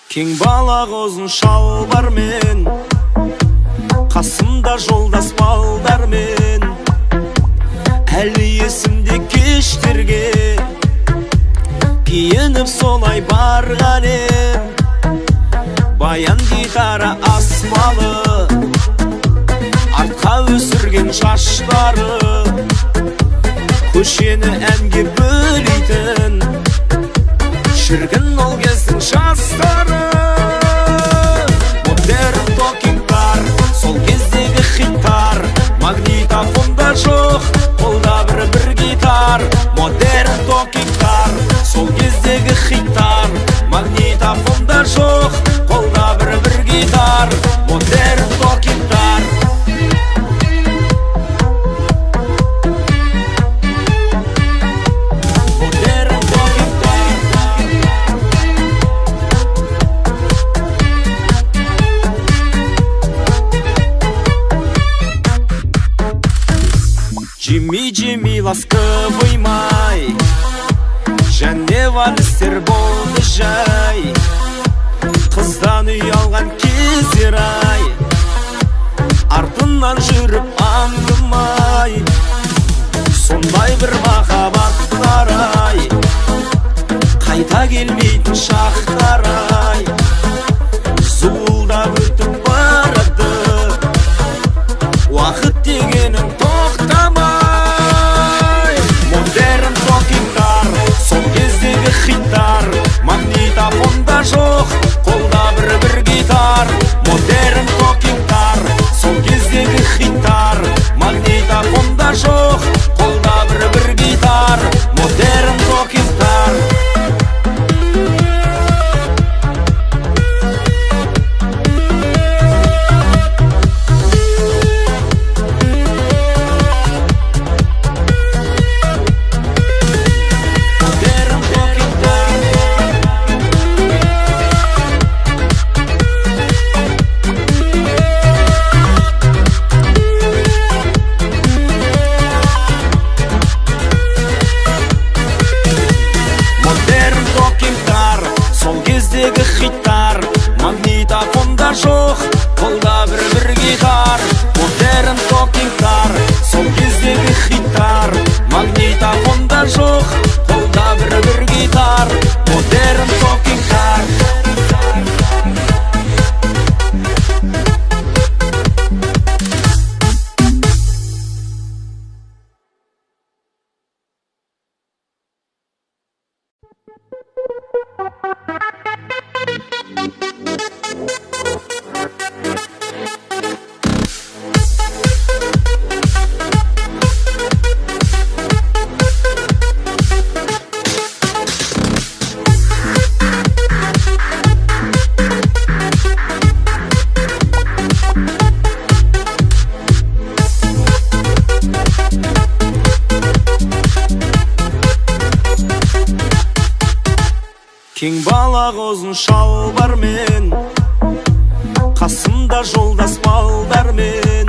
Кең балақ ұзын шалбармен, қасымда жолдас балдармен, әлі есімде кештерге киініп солай барған ем. Баян гитара асмалы, артқа өсірген шаштары, көшені әнге бөлейтін шіркін ол кездің жастары. Модерн токингтар, сол кездегі хиттар, магнитофонда жоқ, қолда бір гитар. Модерн токингтар, сол кездегі хиттар, магнитофонда жоқ, қолда бір гитар. Модерн токингтар. Жими-жими ласковый май, және вальстер болды жай. Қыздан ұялған кездер ай, артынан жүріп аңдымай. Сондай бір махаббаттар ай, қайта келмейтін шақтар ай. Зуылдап өтіп барады уақыт дегенің тоқтамай. Модерн токингтар, сол кездегі хиттар, магнитофонда жоқ, қолда бір гитар. Модерн токингтар, сол кездегі хиттар, магнитофонда жоқ, қолда бір гитар. Модерн токингтар. Хиттар, магнитофонда жоқ, қолда бір гитар. Модерн токингтар, сол кездегі хиттар, магнитофонда жоқ, қолда бір гитар. Модерн токингтар. Кең балақ ұзын шалбармен, қасымда жолдас балдармен,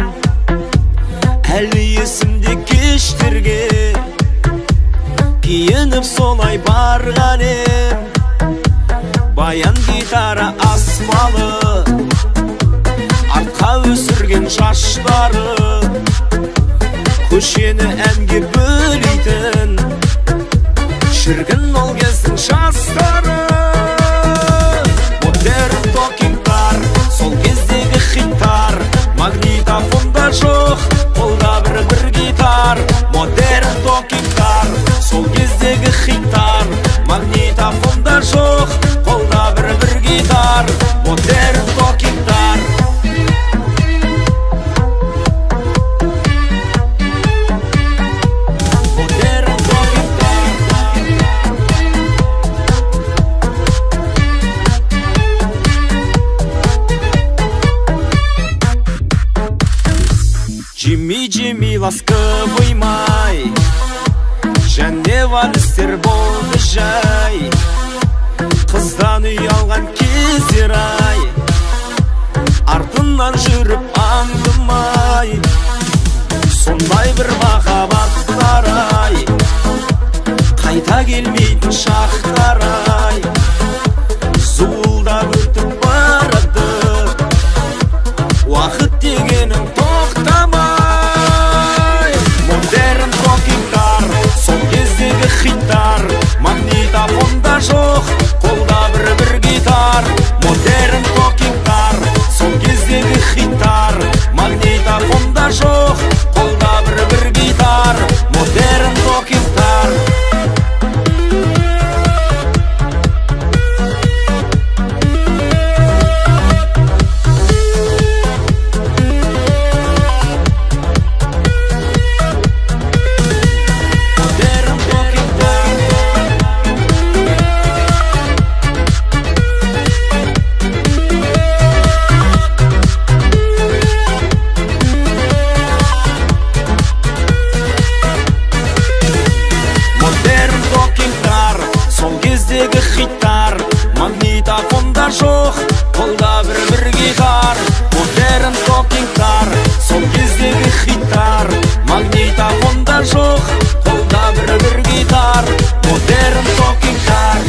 әлі есімде кештерге киініп солай барған ем. Баян гитара асмалы, артқа өсірген шаштары, көшені әнге бөлейтін шіркін ол кездің жастары. Модерн токингтар, сол кездегі хиттар, магнитофонда жоқ, қолда бір гитар. Модерн токингтар, сол кездегі хиттар, магнитофонда жоқ, қолда бір гитар. Модерн токингтар. Жими-жими ласковый май, және вальстер болды жай. Қыздан ұялған кездер ай, артынан жүріп аңдымай. Сондай бір махаббаттар ай, қайта келмейтін шақтар ай. Зуылдап өтіп жоқ, қолда бір гитар, модерн токингтар, сол кездегі хиттар. Магнитофонда жоқ, қолда бір гитар, модерн токингтар. Хиттар, магнитофонда жоқ, қолда бір гитар, модерн токингтар. Сол кездегі хиттар, магнитофонда жоқ, қолда бір гитар, модерн токингтар.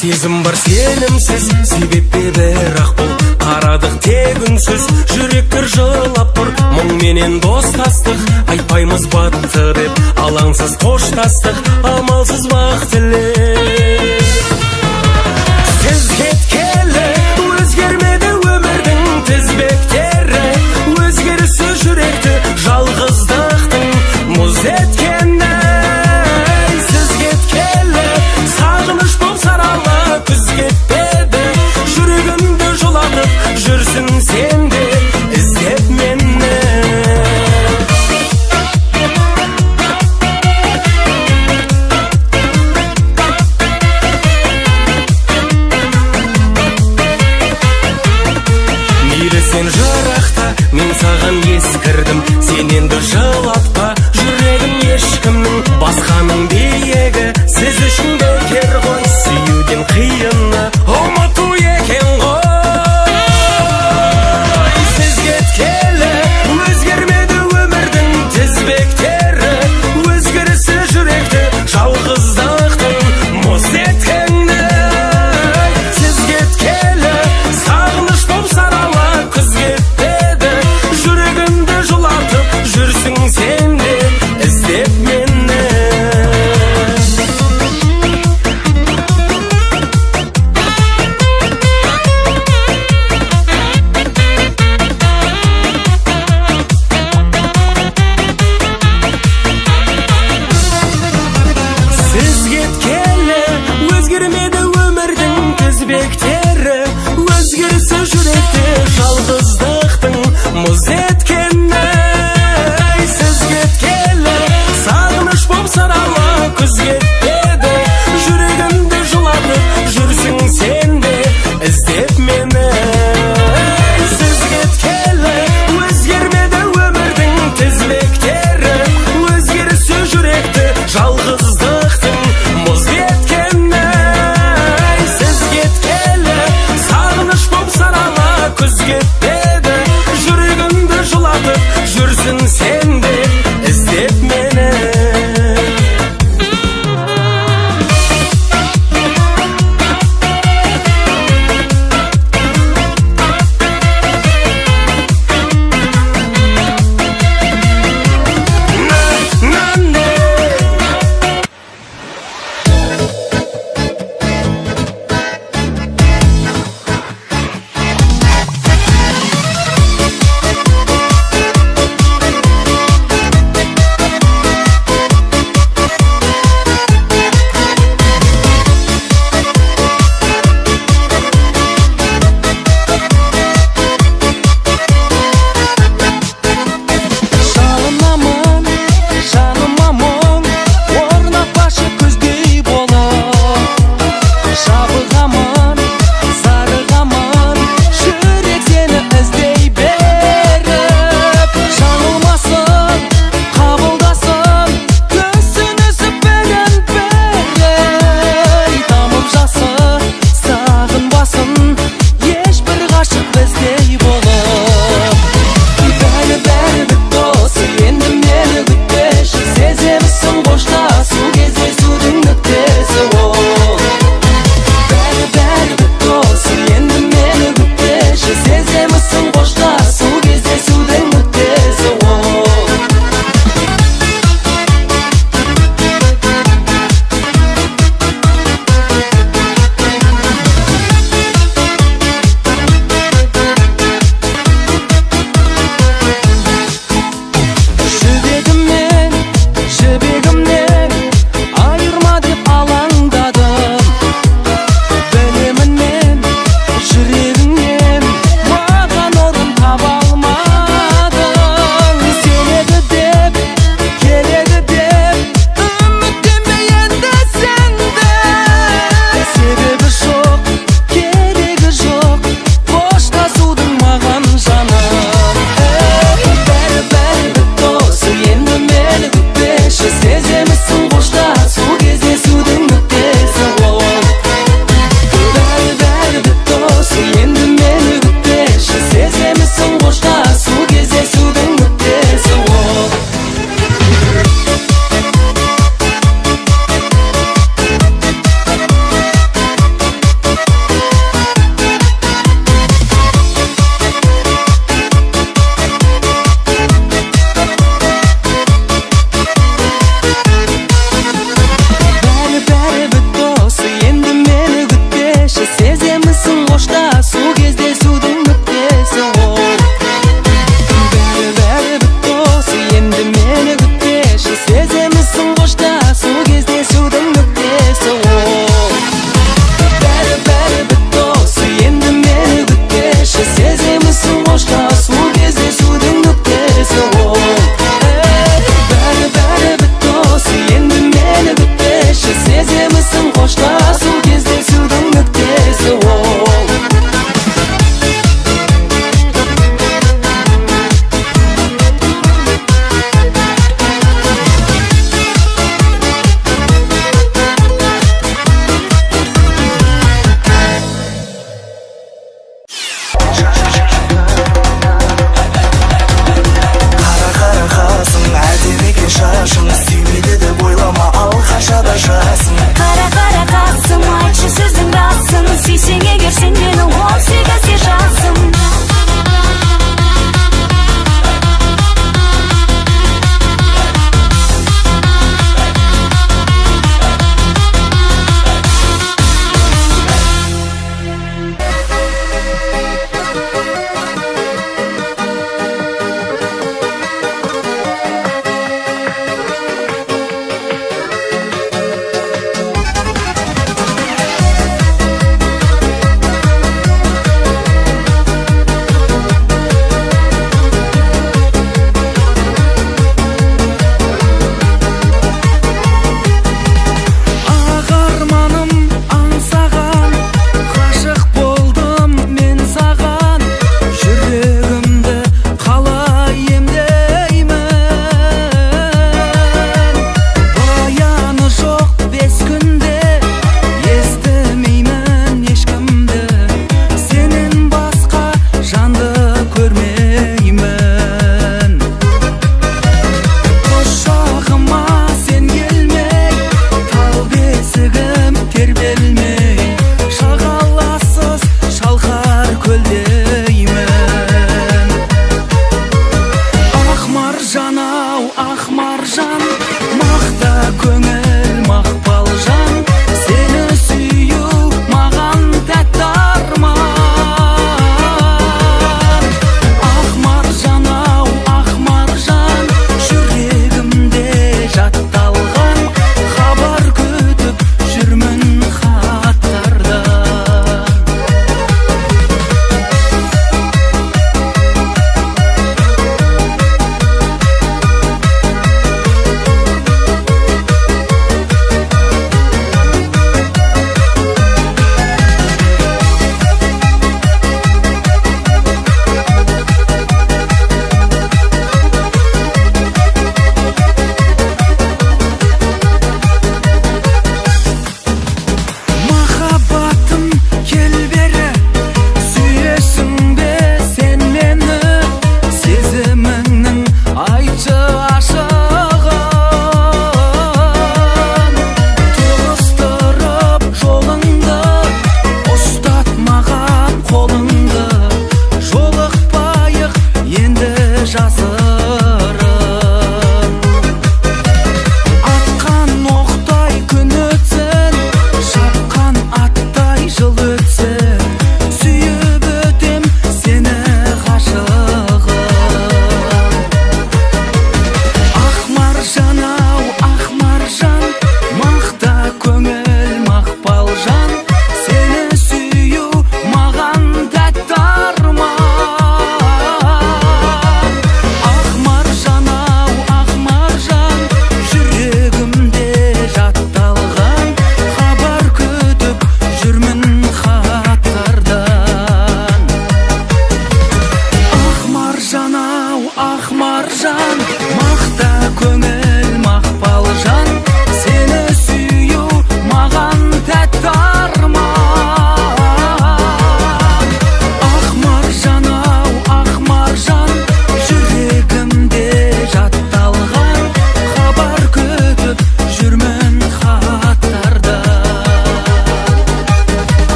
Сезім бар сенімсіз, себеппе бірақ бұл қарадық тек үнсіз, жүректер жылап тұр, мұңменен достастық, айтпаймыз батты деп, алаңсыз қоштастық, амалсыз бақ тілек. Сіз кеткелі өзгермеді өмірдің тізбектері, өзгерісі жүректі жалғыздықтың мұз еткені. Сіз кеткелі сағыныш болып сарала күз кетпеді, жүрегімді жылатып жүрсің сен де іздеп мені. Мейлі сен жырақта, мен саған ескірдім, сен енді жылатпа жүрегім ешкімнің, басқаның биігі сіз үшін бекер ғой, сүюден қиыны ұмыту екен ғой. Сіз кеткелі өзгермеді өмірдің тізбектері, өзгерісі жүректі жалғыздықтың мұз еткені. Сіз кеткелі сағыныш болып сарала күз кетпеді, жүрегімді жылатып жүрсің сен де іздеп мені. Сіз кеткелі өзгермеді өмірдің тізбектері, өзгерісі жүректе жалғыздықтың мұз еткені. Сіз кеткелі сағыныш болып сарала күз кетпеді, жүрегімді жылатып жүрсің сен де іздеп мені. Сіз кеткелі өзгермеді өмірдің тізбектері, өзгерісі жүректі жалғыздықтың мұз еткені. Сіз кеткелі сағыныш болып сарала күз кетпеді, жүрегімді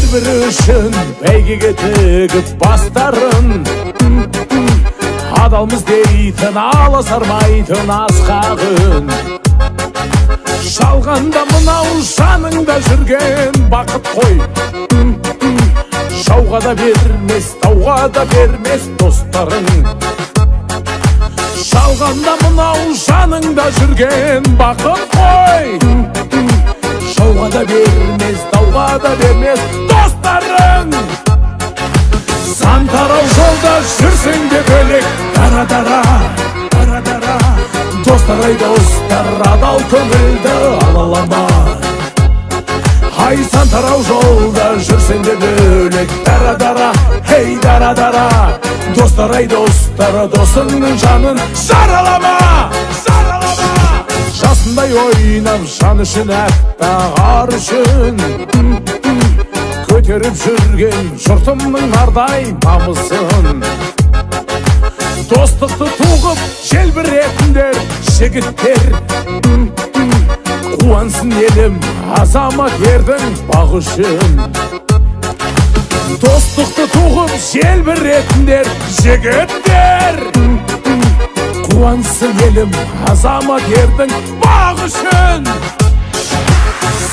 бір үшін бәйгеге тігіп бастарын, адалмыз дейтін аласармайтын асқағын. Жалғанда мынау жаныңда жүрген бақыт қой, жауға да бермес, тауға да бермес достарың. Жалғанда мынау жаныңда жүрген бақыт қой, жауға да бермес, тауға да бермес достарың. Сан тарау жолда жүрсең де бөлек, дара-дара, дара-дара. Достар ай достар, адал көңілді алалама. Ай сан тарау жолда жүрсең де бөлек, дара-дара, хей дара-дара. Достар ай достар, досыңның жанын жаралама, жаралама. Жасындай ойнап жан үшін әппақ ар үшін, көтеріп жүрген жұртымның нардай намысын. Достықты туғып желбіретіндер жігіттер, қуансын елім азамат ердің бақ үшін. Достықты туғып желбіретіндер жігіттер, қуансын елім азамат ердің бақ үшін.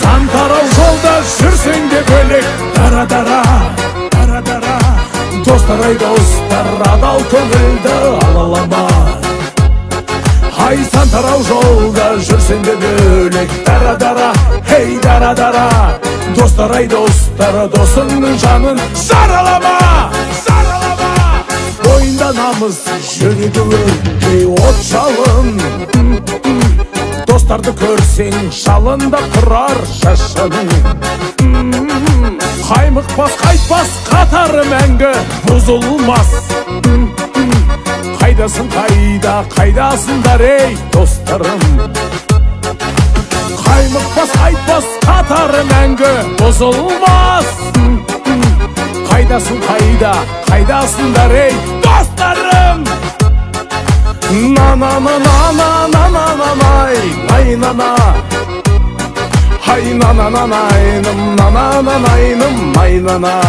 Сан тарау жолда жүрсең де бөлек, дара-дара, дара-дара. Достар ай достар, адал көңілді алалама. Ай сан тарау жолда жүрсең де бөлек, дара-дара, хей дара-дара. Достар ай достар, досыңның жанын жаралама, жаралама. Бойында намыс, жүрегі өрттей от жалын, достарды көрсең жалында тұрар шашының. Қаймықпас қайтпас қатары мәңгі бұзылмас. Қайдасың қайда, қайдасыңдар ей достарым. Қаймықпас қайтпас қатары мәңгі бұзылмас. Қайдасың қайда, қайдасыңдар ей достарым. На-на-на-на-на-на-на-на-най, най-на-на. Hay na na na naynım, na na na naynım, nay na na.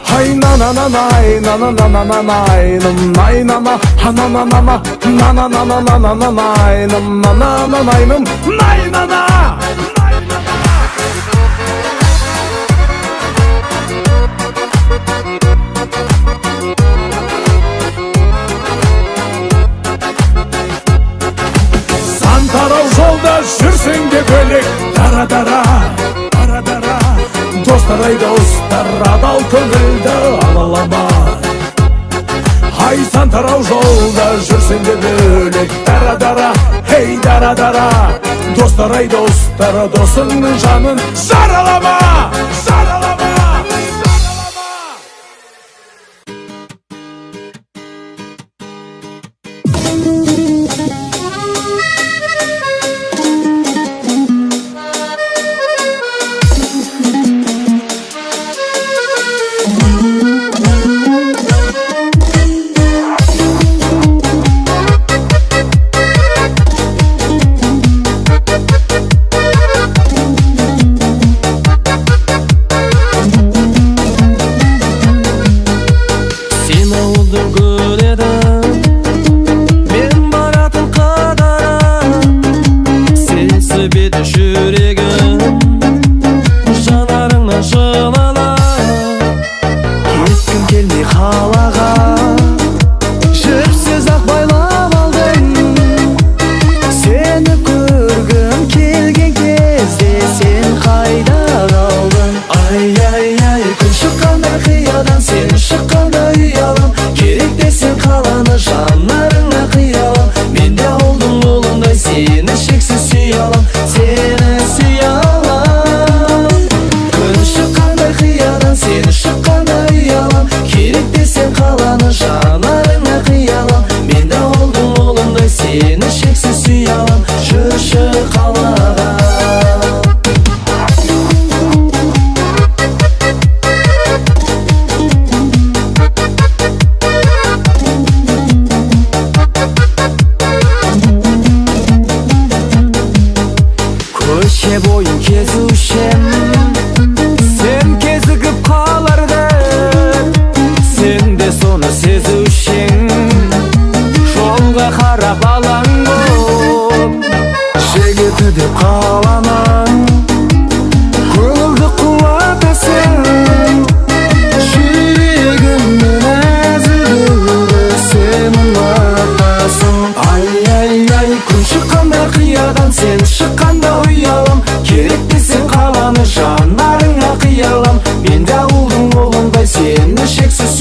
Hay na na na nay, na na na na na naynım, nay na na. Ha na na na na, na na na na na na na naynım, na na na naynım, nay na na. Сан тарау жолда жүрсең де бөлек, дара-дара, дара-дара. Достар ай достар, адал көңілді алалама. Ай сан тарау жолда жүрсең де бөлек, дара-дара, хей дара-дара. Достар ай достар, досыңның жанын жаралама, жаралама.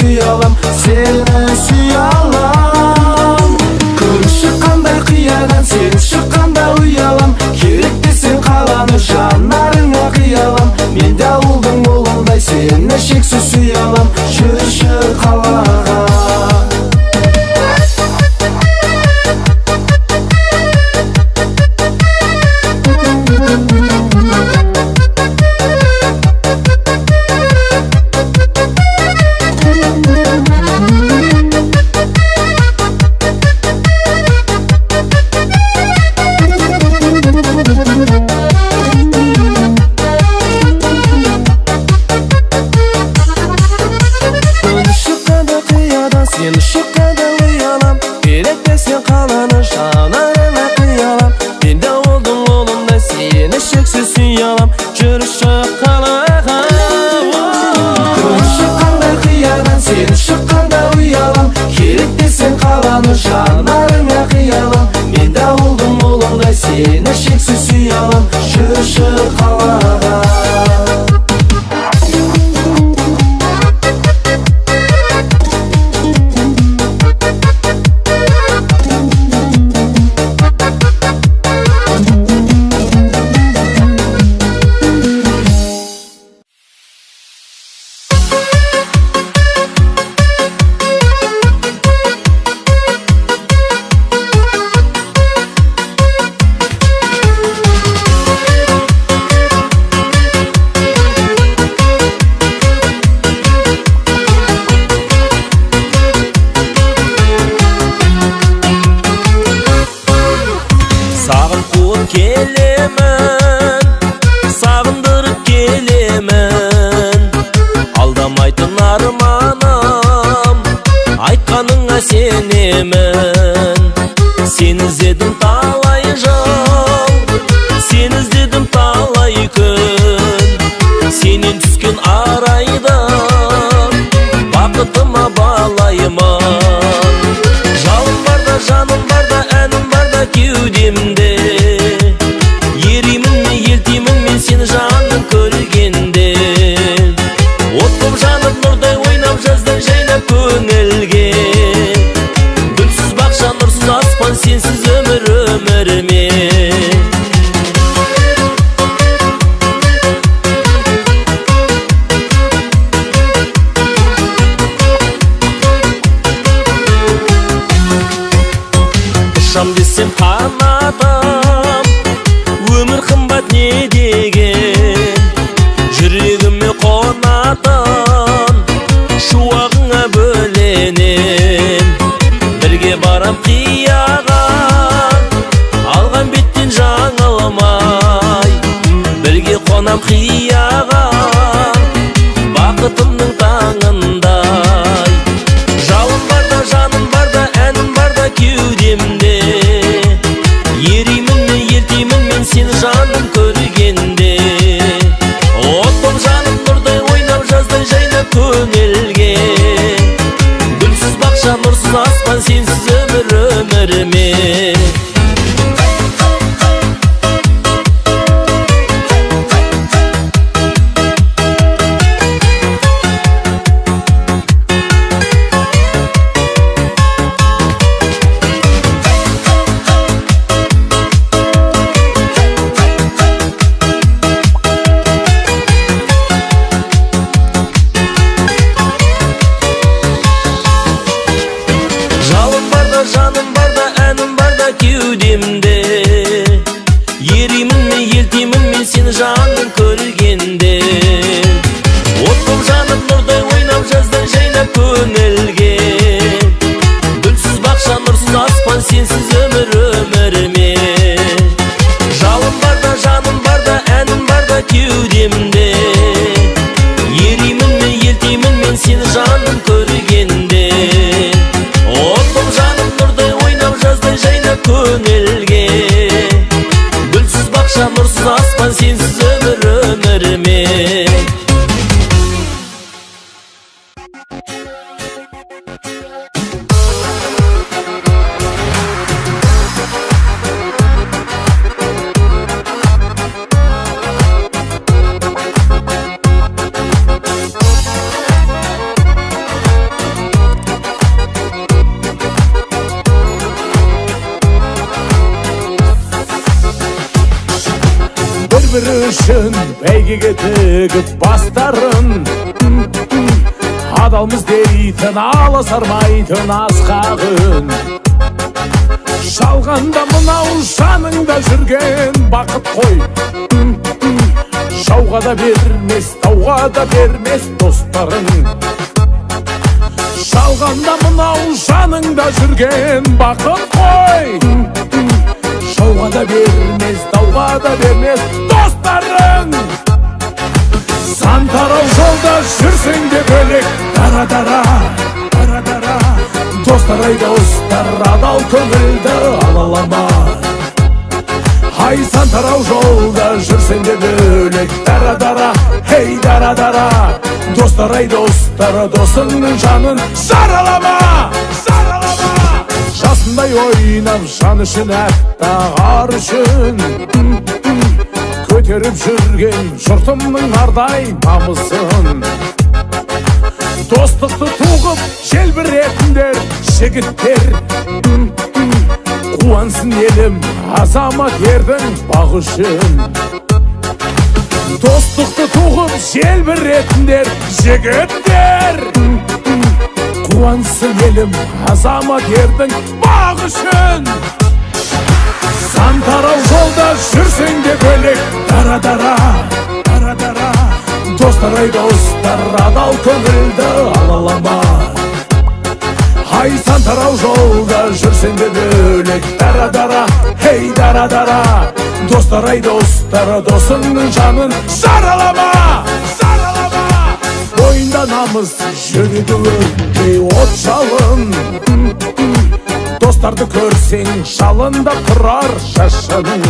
сүй алам, сені сүй алам. Күн шыққанда қиядан сен шыққанда ұялам, керек десең қаланы жанарыңа қиялам. Мен де ауылдың ұлындай сені шексіз сүй алам, жүрші қалаға. Сен шыққанда ұялам, керек десең қаланы жанарыңа қиялам. Мен де ауылдың ұлындай сені шексіз сүй алам, жүрші қалаға. Күн шыққанда қиядан сен шыққанда ұялам, керек десең қаланы жанарыңа қиялам. Мен де ауылдың ұлындай сені шексіз сүй алам, жүрші қалаға. Келемін, сағындырып келемін, алдамайтын арманым, айтқаныңа сенемін. Сен іздедім талай жыл, сен іздедім талай күн, сенен түскен арайды бақытыма балаймын. Жалым барда, жаным барда, әнім барда кеудемде, сені жаным көргенде. От боп жанып нұрдай ойнап жаздай жайнап көңілге. Гүлсіз бақша нұрсыз аспан сенсіз өмір өмірме. Ұшам десем қанатым, өмір қымбат не деген. үшін бәйгеге тігіп бастарын, адалмыз дейтін аласармайтын асқағын. Жалғанда мынау жаныңда жүрген бақыт қой, жауға да бермес, тауға да бермес достарың. Жалғанда мынау жаныңда жүрген бақыт қой, жауға да бермес, тауға да бермес достарың. Сан тарау жолда жүрсең де бөлек, дара-дара, дара-дара. Достар ай достар, адал көңілді алалама. Ай сан тарау жолда жүрсең де бөлек, дара-дара, хей дара-дара. Достар ай достар, досыңның жанын жаралама, жаралама. Жасындай ойнап жан үшін әппақ ар үшін, көтеріп жүрген жұртымның ардай намысын. Достықты туғып желбіретіндер жігіттер, қуансын елім азамат ердің бағы үшін. Достықты туғып желбіретіндер жігіттер, қуансын елім азамат ердің бағы үшін. Сан тарау жолда жүрсең де бөлек, дара-дара, дара-дара. Достар ай достар, адал көңілді алалама. Ай сан тарау жолда жүрсең де бөлек, дара-дара, хей дара-дара. Достар ай достар, досыңның жанын жаралама, жаралама. Бойында намыс жүреді өрттей от жалын, достарды көрсең жалында тұрар шашының.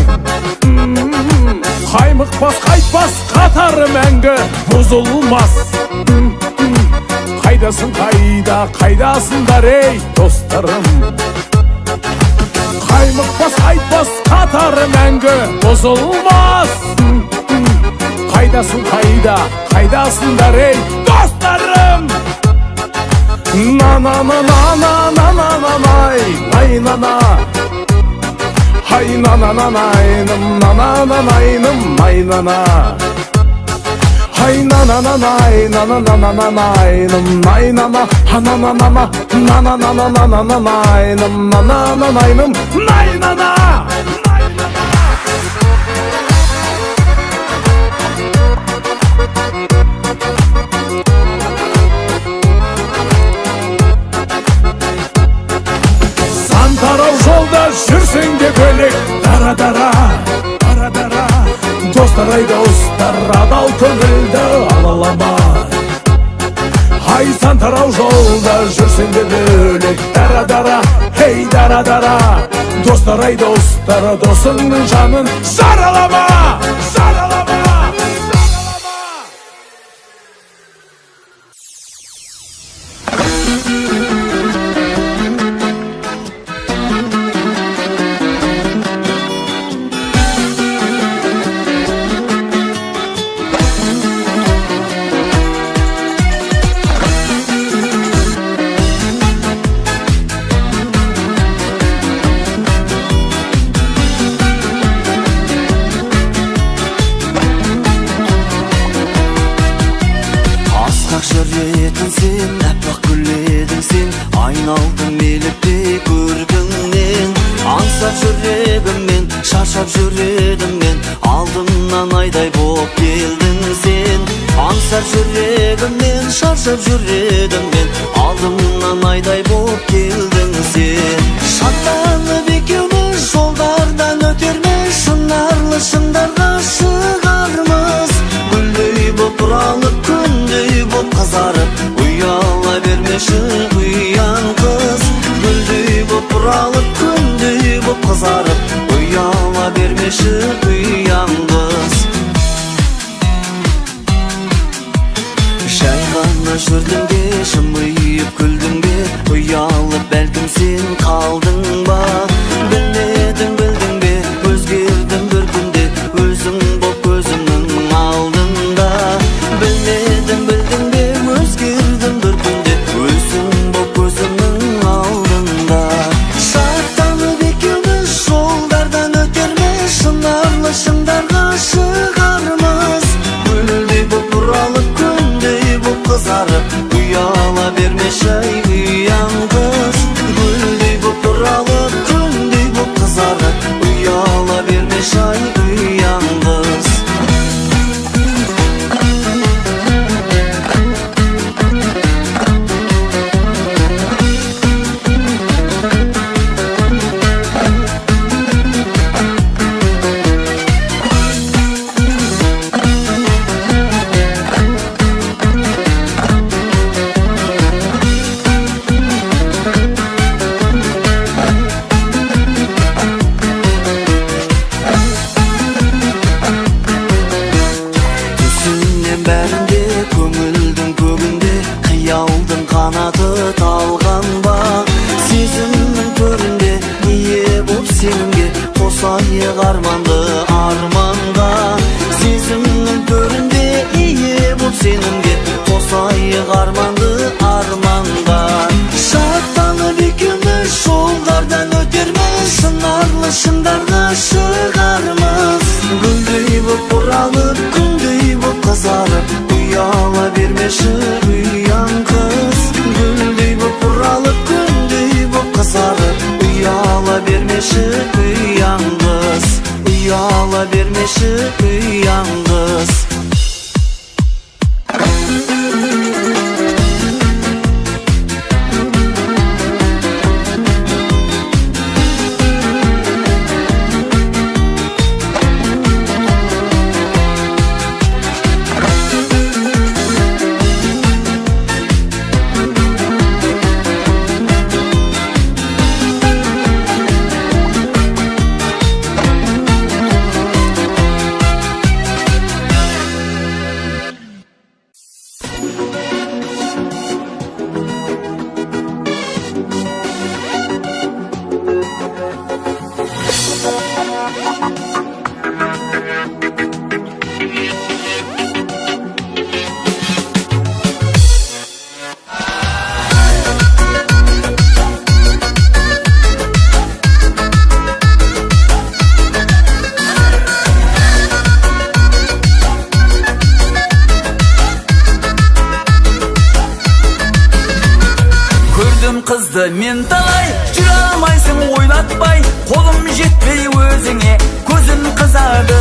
Қаймықпас қайтпас қатары мәңгі бұзылмас. Қайдасың қайда, қайдасыңдар ей достарым. Қаймықпас қайтпас қатары мәңгі бұзылмас. Қайдасың қайда, қайдасыңдар ей достарым. На-на-на-на-на-на-на-на-най, най-на-на. Ай на-на-на-найным, на-на-на-найным, най-на-на. Ай на-на-на-най, на-на-на-на-найным, най-на-на. Ха-на-на-на-на, на-на-на-на-на-на-найным, на-на-на-найным, най-на-на. Тарау жолда жүрсең де бөлек, дара-дара, дара-дара. Достар ай достар, адал көңілді алалама. Ай сан тарау жолда жүрсең де бөлек, дара-дара, хей дара-дара. Достар ай достар, досыңның жанын жаралама, жаралама. Жүретін сен, әппақ күледің сен, айналдың меліктей көргіңнен. Аңсап жүрегіммен, шаршап жүредім мен, алдымнан айдай боп келдің сен. Аңсап жүрегіммен, шаршап жүредім мен, алдымнан айдай боп келдің сен. Шаттанып екеуміз жолдардан өтерміз, шынарлы шыңдарға шығармыз. Гүлдей боп бұралып, күндей боп қызарып, ұяла бермеші ұяң қыз. Гүлдей боп бұралып, күндей боп қызарып, ұяла бермеші ұяң қыз. Жай ғана жүрдің бе, жымиып күлдің бе, ұялып бәлкім сен қалдың ба. Білмедің білдің бе, өзгердің бір күнде, өзің боп көзімнің алдында. Білмедің білдің бе, өзгердің бір күнде, өзің боп көзімнің алдында. Шаттанып екеуміз жолдардан өтерміз, шынарлы шыңдарға шығармыз. talgan bak Сезімнің төрінде ие боп сенімге Қосайық арманды арманға Сезімнің төрінде ие боп сенімге Қосайық арманды арманға Шаттанып екеуміз жолдардан өтерміз Шынарлы шыңдарға шығармыз Гүлдей боп бұралып, күндей боп қызарып Ұяла бермеші ұяң қыз Гүлдей боп бұралып, күндей боп қызарып Ұяла бермеші ұяң қыз Ұяла бермеші ұяң қыз Қызды мен талай жүре алмайсың ойлатпай Қолым жетпей өзіңе көзім қызады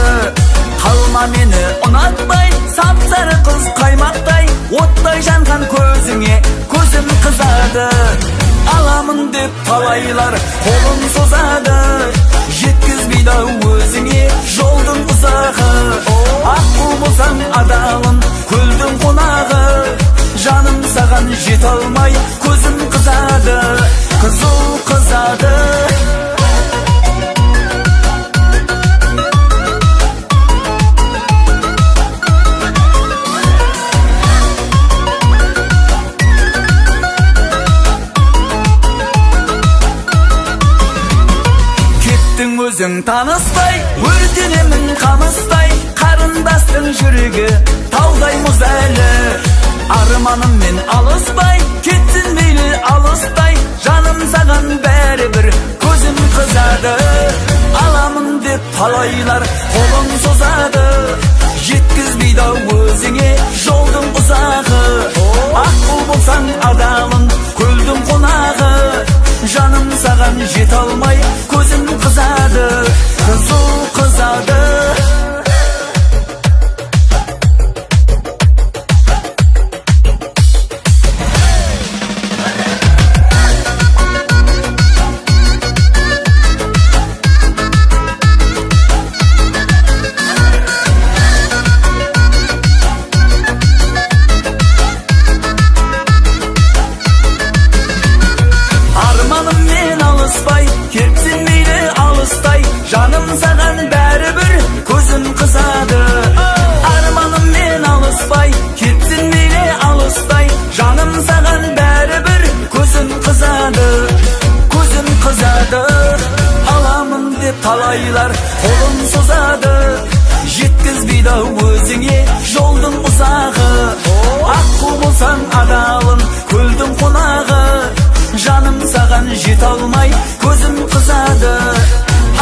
Қалма мені ұнатпай Сап-сары қыз қаймақтай Оттай жанған көзіңе көзім қызады Аламын деп талайлар қолын созады Жеткізбейді өзіңе жолдың ұзағы Аққу болсаң адалым көлдің қонағы Жаным саған жете алмай көзім қызады Қызыл қызады Кеттің өзің таныспай Өртенемін қамыстай Қарындастың жүрегі таудай мұз әлі Арманыммен алыспай Кетсін мейлі алыстай Жаным саған бәрібір көзім қызады Аламын деп талайлар қолын созады Жеткізбейді өзіңе жолдың ұзағы Аққу болсаң адалым көлдің қонағы Жаным саған жете алмай көзім қызады Қызыл қызады Кетсін мейлі алыстай Жаным саған бәрібір көзім қызады Арманыммен алыспай Кетсін мейлі алыстай Жаным саған бәрібір көзім қызады Көзім қызады Аламын деп талайлар қолын созады Жеткізбейді өзіңе жолдың ұзағы Аққу болсаң адалым көлдің қонағы Жаным саған жете алмай көзім қызады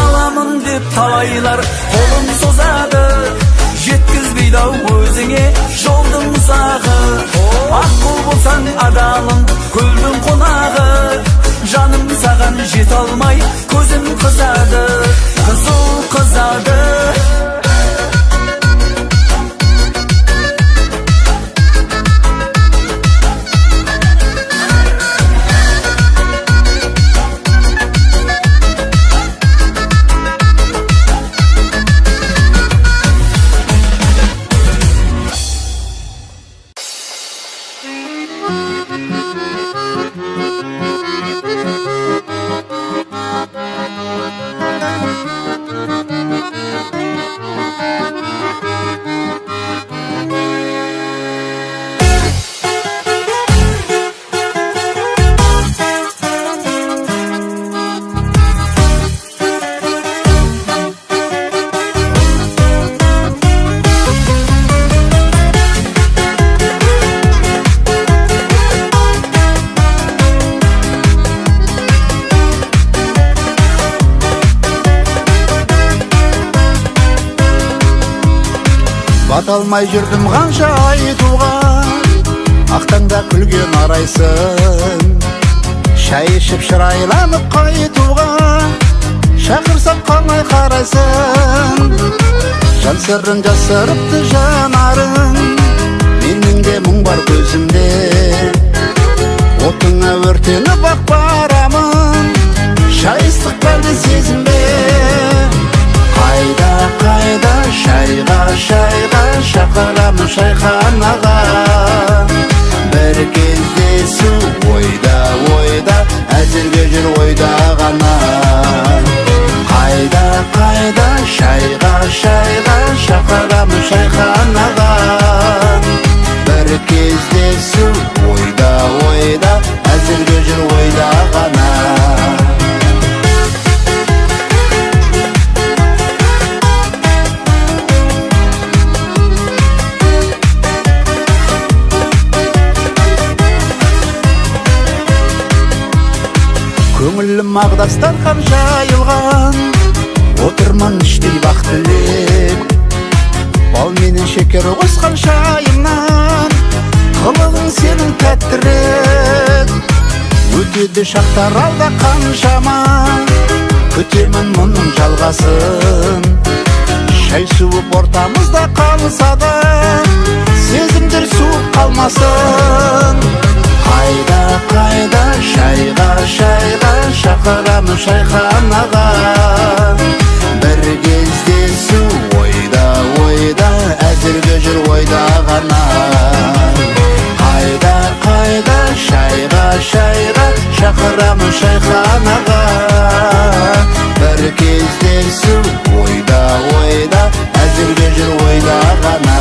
Аламын деп талайлар қолын созады Жеткізбейді өзіңе жолдың ұзағы Аққу болсаң адалым көлдің қонағы Жаным саған жете алмай көзім қызады Қызыл қызады бата алмай жүрдім қанша айтуға, ақтаңда күлген арайсың, шай ішіп шырайланып қайтуға, шақырсам қалмай қарайсың. Жан сырын жасырыпты жанарың, менің де мұң бар көзімде, отыңа өртеніп ақ барамын, шай ыстық бәрді сезінбе. Қайда қайда шайға шайға шақырамын шайханаға, бір кездесу ойда ойда, әзірге жүр ойда ғана. Қайда қайда шайға шайға шақырамын шайханаға, бір кездесу ойда ойда, әзірге жүр ойда ғана. Көңілім ағдастархан жайылған, отырман іштей бақ тілеп, бал менен шекер қосқан шайымнан, қылығың сенің тәттірек. Өтеді шақтар алда қаншама, күтемін мұның жалғасын. Шай суып ортамызда қалса да, сезімдер суып қалмасын. Қайда қайда шайға шайға шақырамын шайханаға, бір кездесу ойда ойда, әзірге жүр ойда ғана. Қайда қайда шайға шайға шақырамын шайханаға, бір кездесу ойда ойда, әзірге жүр ойда ғана.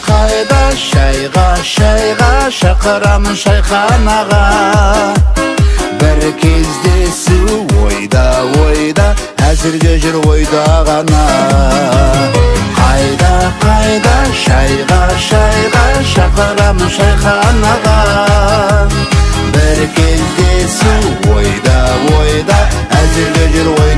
Қайда шайға шайға шақырамын шайханаға, бір кездесу ойда ойда, әзірге жүр ойда ғана. Қайда қайда шайға шайға шақырамын шайханаға, бір кездесу ойда ойда, әзірге жүр ойда.